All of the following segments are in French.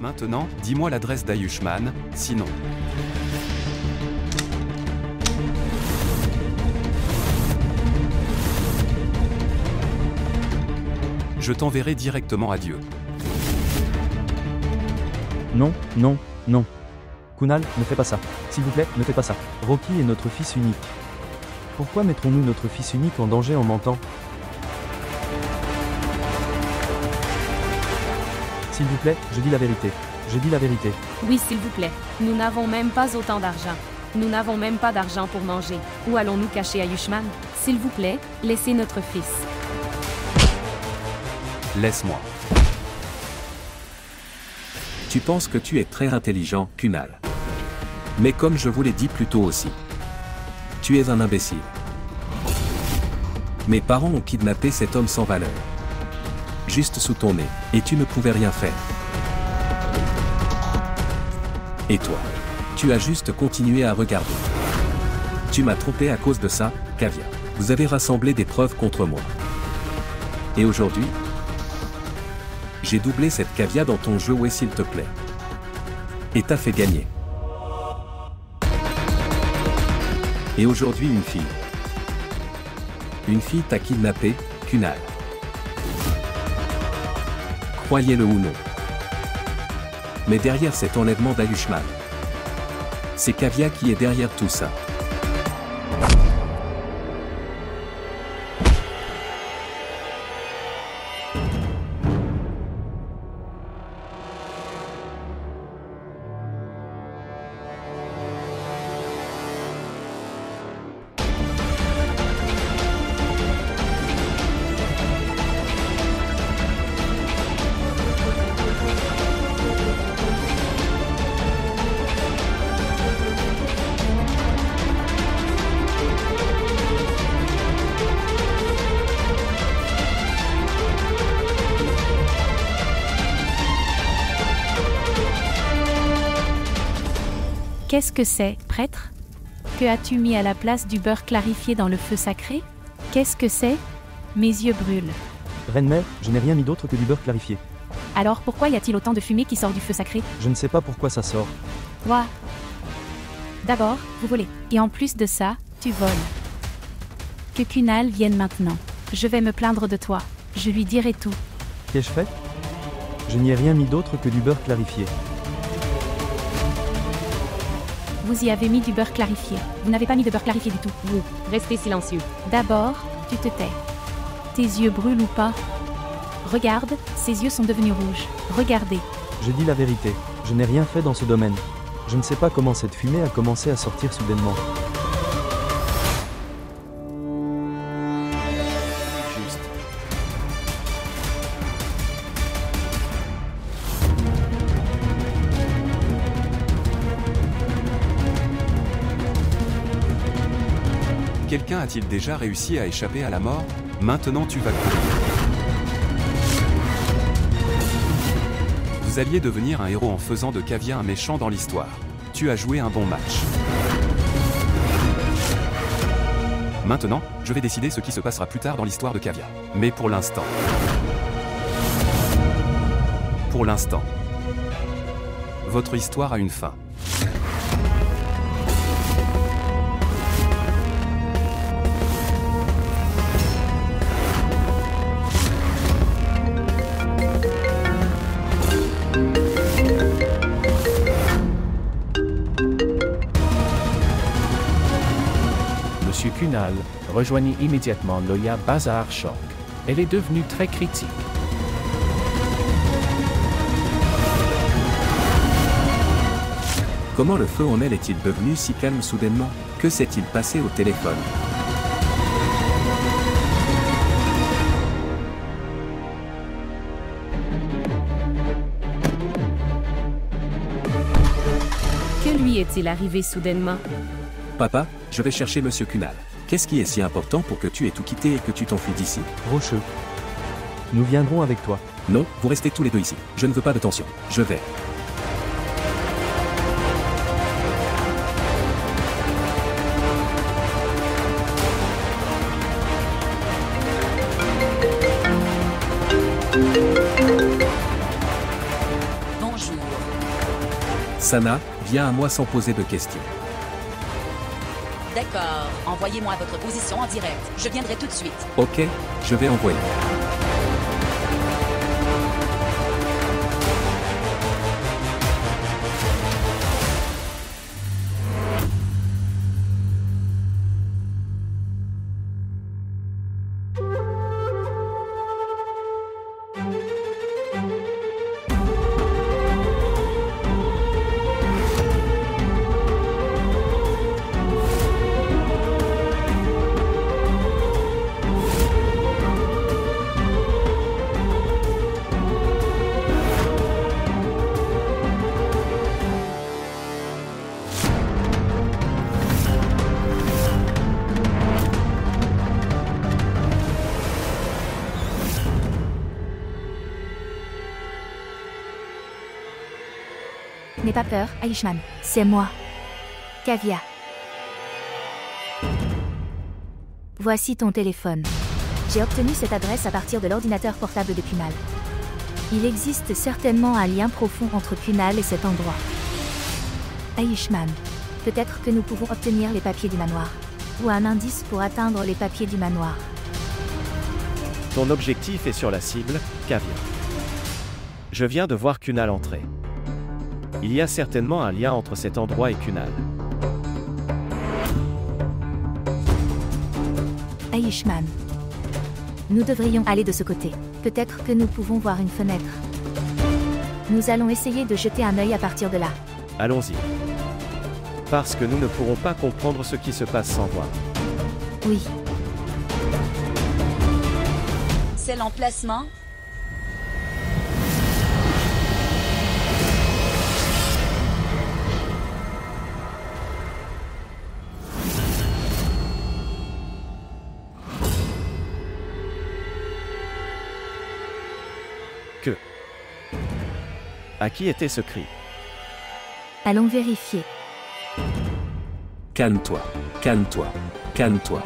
Maintenant, dis-moi l'adresse d'Ayushman, sinon... Je t'enverrai directement à Dieu. Non, non, non. Kunal, ne fais pas ça. S'il vous plaît, ne fais pas ça. Rocky est notre fils unique. Pourquoi mettrons-nous notre fils unique en danger en mentant? S'il vous plaît, je dis la vérité. Je dis la vérité. Oui, s'il vous plaît. Nous n'avons même pas autant d'argent. Nous n'avons même pas d'argent pour manger. Où allons-nous cacher Ayushman? S'il vous plaît, laissez notre fils. Laisse-moi. Tu penses que tu es très intelligent, Kunal. Mais comme je vous l'ai dit plus tôt aussi, tu es un imbécile. Mes parents ont kidnappé cet homme sans valeur. Juste sous ton nez, et tu ne pouvais rien faire. Et toi, tu as juste continué à regarder. Tu m'as trompé à cause de ça, Kavya. Vous avez rassemblé des preuves contre moi. Et aujourd'hui, j'ai doublé cette Kavya dans ton jeu, ouais, s'il te plaît. Et t'as fait gagner. Et aujourd'hui une fille. Une fille t'a kidnappé, Kunal. Croyez-le ou non. Mais derrière cet enlèvement d'Ayushman, c'est Kavya qui est derrière tout ça. Qu'est-ce que c'est, prêtre? Que as-tu mis à la place du beurre clarifié dans le feu sacré? Qu'est-ce que c'est? Mes yeux brûlent. Reine-mère, je n'ai rien mis d'autre que du beurre clarifié. Alors pourquoi y a-t-il autant de fumée qui sort du feu sacré? Je ne sais pas pourquoi ça sort. Ouah. D'abord, vous volez. Et en plus de ça, tu voles. Que Kunal vienne maintenant. Je vais me plaindre de toi. Je lui dirai tout. Qu'ai-je fait? Je n'y ai rien mis d'autre que du beurre clarifié. Vous y avez mis du beurre clarifié. Vous n'avez pas mis de beurre clarifié du tout. Vous, restez silencieux. D'abord, tu te tais. Tes yeux brûlent ou pas? Regarde, ses yeux sont devenus rouges. Regardez. Je dis la vérité. Je n'ai rien fait dans ce domaine. Je ne sais pas comment cette fumée a commencé à sortir soudainement. Juste. Quelqu'un a-t-il déjà réussi à échapper à la mort? Maintenant tu vas courir. Vous alliez devenir un héros en faisant de Kavya un méchant dans l'histoire. Tu as joué un bon match. Maintenant, je vais décider ce qui se passera plus tard dans l'histoire de Kavya. Mais pour l'instant... votre histoire a une fin. Monsieur Kunal, rejoignez immédiatement Loya Bazar Shock. Elle est devenue très critique. Comment le feu en elle est-il devenu si calme soudainement? Que s'est-il passé au téléphone? Que lui est-il arrivé soudainement? Papa, je vais chercher Monsieur Kunal. Qu'est-ce qui est si important pour que tu aies tout quitté et que tu t'enfuis d'ici? Rocheux. Nous viendrons avec toi. Non, vous restez tous les deux ici. Je ne veux pas de tension. Je vais. Bonjour, Sana, viens à moi sans poser de questions. D'accord, envoyez-moi votre position en direct. Je viendrai tout de suite. Ok, je vais envoyer. N'aie pas peur, Aishman. C'est moi. Kavya. Voici ton téléphone. J'ai obtenu cette adresse à partir de l'ordinateur portable de Kunal. Il existe certainement un lien profond entre Kunal et cet endroit. Aishman. Peut-être que nous pouvons obtenir les papiers du manoir. Ou un indice pour atteindre les papiers du manoir. Ton objectif est sur la cible, Kavya. Je viens de voir Kunal entrer. Il y a certainement un lien entre cet endroit et Kunal. Aishman. Nous devrions aller de ce côté. Peut-être que nous pouvons voir une fenêtre. Nous allons essayer de jeter un œil à partir de là. Allons-y. Parce que nous ne pourrons pas comprendre ce qui se passe sans voir. Oui. C'est l'emplacement? Que? À qui était ce cri? Allons vérifier. Calme-toi, calme-toi, calme-toi.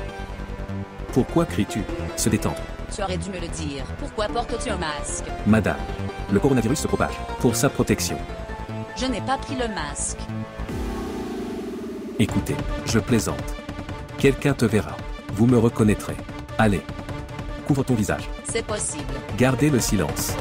Pourquoi cries-tu? Se détendre. Tu aurais dû me le dire. Pourquoi portes-tu un masque? Madame, le coronavirus se propage. Pour sa protection. Je n'ai pas pris le masque. Écoutez, je plaisante. Quelqu'un te verra. Vous me reconnaîtrez. Allez. Couvre ton visage. C'est possible. Gardez le silence.